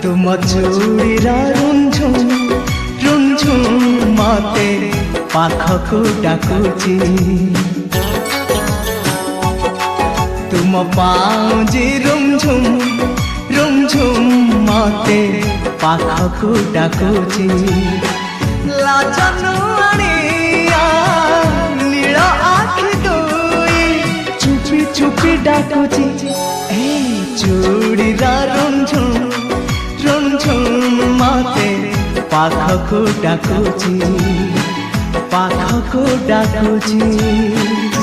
तुम चूड़ीरा रुंझुम रुंझुम मते पाखकु डाकुची तुम पाउजी रुंझुम रुंझुम मते पाखकु डाकुची लाजनु आनिया नील आखि दुई चुपी चुपी डाकुची ए चूड़ीरा रुंझुम रुंझुम मते पाखकु डाकुची पाखकु डाकुची।